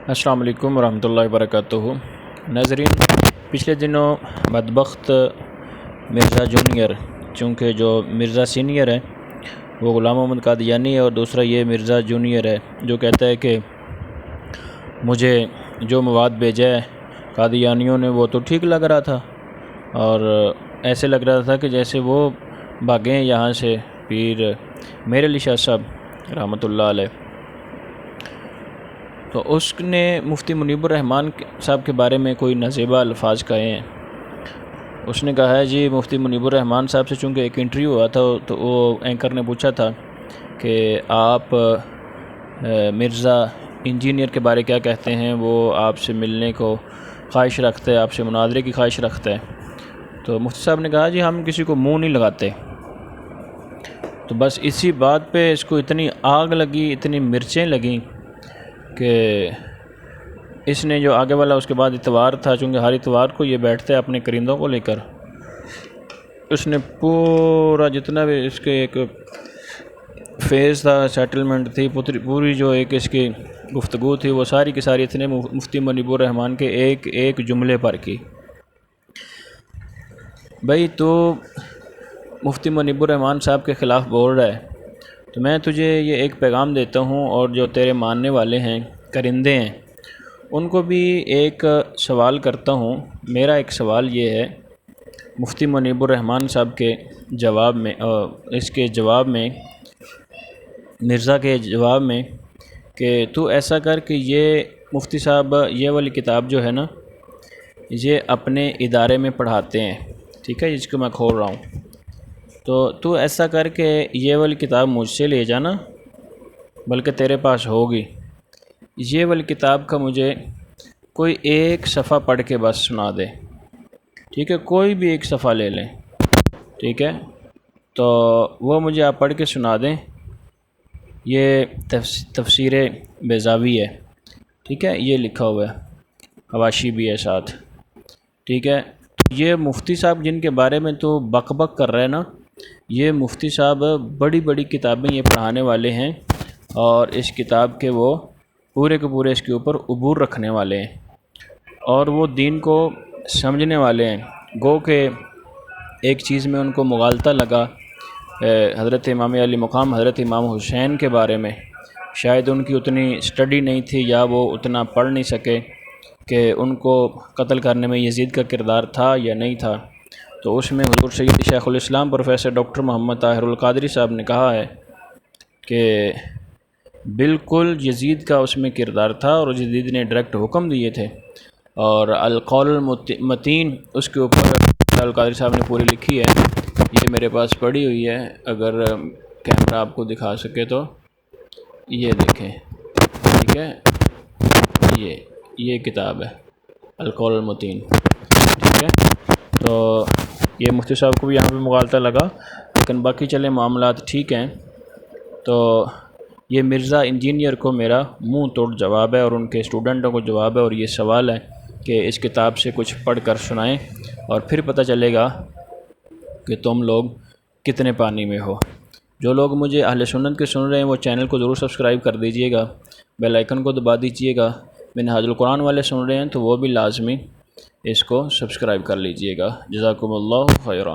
السلام علیکم ورحمۃ اللہ وبرکاتہ۔ ناظرین، پچھلے دنوں بدبخت مرزا جونیئر، چونکہ جو مرزا سینئر ہے وہ غلام محمد قادیانی ہے اور دوسرا یہ مرزا جونیئر ہے جو کہتا ہے کہ مجھے جو مواد بھیجا ہے قادیانیوں نے وہ تو ٹھیک لگ رہا تھا، اور ایسے لگ رہا تھا کہ جیسے وہ بھاگیں یہاں سے پیر میر علی شاہ صاحب رحمۃ اللہ علیہ۔ تو اس نے مفتی منیب الرحمان صاحب کے بارے میں کوئی نازیبہ الفاظ کہے ہیں۔ اس نے کہا ہے جی مفتی منیب الرحمان صاحب سے چونکہ ایک انٹرویو ہوا تھا تو وہ اینکر نے پوچھا تھا کہ آپ مرزا انجینئر کے بارے کیا کہتے ہیں، وہ آپ سے ملنے کو خواہش رکھتے ہے، آپ سے مناظرے کی خواہش رکھتا ہے۔ تو مفتی صاحب نے کہا جی ہم کسی کو منہ نہیں لگاتے۔ تو بس اسی بات پہ اس کو اتنی آگ لگی، اتنی مرچیں لگیں کہ اس نے جو آگے والا اس کے بعد اتوار تھا، چونکہ ہر اتوار کو یہ بیٹھتا ہے اپنے کرندوں کو لے کر، اس نے پورا جتنا بھی اس کے ایک فیز تھا، سیٹلمنٹ تھی، پوری جو ایک اس کی گفتگو تھی وہ ساری کی ساری اتنے مفتی منیب الرحمان کے ایک ایک جملے پر کی۔ بھائی تو مفتی منیب الرحمان صاحب کے خلاف بول رہا ہے تو میں تجھے یہ ایک پیغام دیتا ہوں، اور جو تیرے ماننے والے ہیں کرندے ہیں ان کو بھی ایک سوال کرتا ہوں۔ میرا ایک سوال یہ ہے مفتی منیب الرحمان صاحب کے جواب میں، اس کے جواب میں، مرزا کے جواب میں، کہ تو ایسا کر کہ یہ مفتی صاحب یہ والی کتاب جو ہے نا یہ اپنے ادارے میں پڑھاتے ہیں، ٹھیک ہے، جس کو میں کھول رہا ہوں، تو ایسا کر کے یہ والی کتاب مجھ سے لے جانا، بلکہ تیرے پاس ہوگی، یہ والی کتاب کا مجھے کوئی ایک صفحہ پڑھ کے بس سنا دے، ٹھیک ہے، کوئی بھی ایک صفحہ لے لیں، ٹھیک ہے، تو وہ مجھے آپ پڑھ کے سنا دیں۔ یہ تفسیر بیضاوی ہے، ٹھیک ہے، یہ لکھا ہوا ہے، حواشی بھی ہے ساتھ، ٹھیک ہے۔ یہ مفتی صاحب جن کے بارے میں تو بک بک کر رہے ہیں نا، یہ مفتی صاحب بڑی بڑی کتابیں یہ پڑھانے والے ہیں، اور اس کتاب کے وہ پورے کے پورے اس کے اوپر عبور رکھنے والے ہیں، اور وہ دین کو سمجھنے والے ہیں۔ گو کہ ایک چیز میں ان کو مغالطہ لگا حضرت امام علی مقام حضرت امام حسین کے بارے میں، شاید ان کی اتنی اسٹڈی نہیں تھی یا وہ اتنا پڑھ نہیں سکے کہ ان کو قتل کرنے میں یزید کا کردار تھا یا نہیں تھا، تو اس میں حضور سید شیخ الاسلام پروفیسر ڈاکٹر محمد طاہر القادری صاحب نے کہا ہے کہ بالکل یزید کا اس میں کردار تھا، اور یزید نے ڈائریکٹ حکم دیے تھے، اور القول المتین اس کے اوپر القادری صاحب نے پوری لکھی ہے، یہ میرے پاس پڑی ہوئی ہے، اگر کیمرہ آپ کو دکھا سکے تو یہ دیکھیں، ٹھیک ہے، یہ کتاب ہے القول المتین، ٹھیک ہے۔ تو یہ مفتی صاحب کو بھی یہاں پہ مغالطہ لگا، لیکن باقی چلے معاملات ٹھیک ہیں۔ تو یہ مرزا انجینئر کو میرا منہ توڑ جواب ہے، اور ان کے اسٹوڈنٹوں کو جواب ہے، اور یہ سوال ہے کہ اس کتاب سے کچھ پڑھ کر سنائیں، اور پھر پتہ چلے گا کہ تم لوگ کتنے پانی میں ہو۔ جو لوگ مجھے اہل سنت کے سن رہے ہیں وہ چینل کو ضرور سبسکرائب کر دیجئے گا، بیل آئیکن کو دبا دیجئے گا۔ منہاج القرآن والے سن رہے ہیں تو وہ بھی لازمی اس کو سبسکرائب کر لیجئے گا۔ جزاکم اللہ خیرہ۔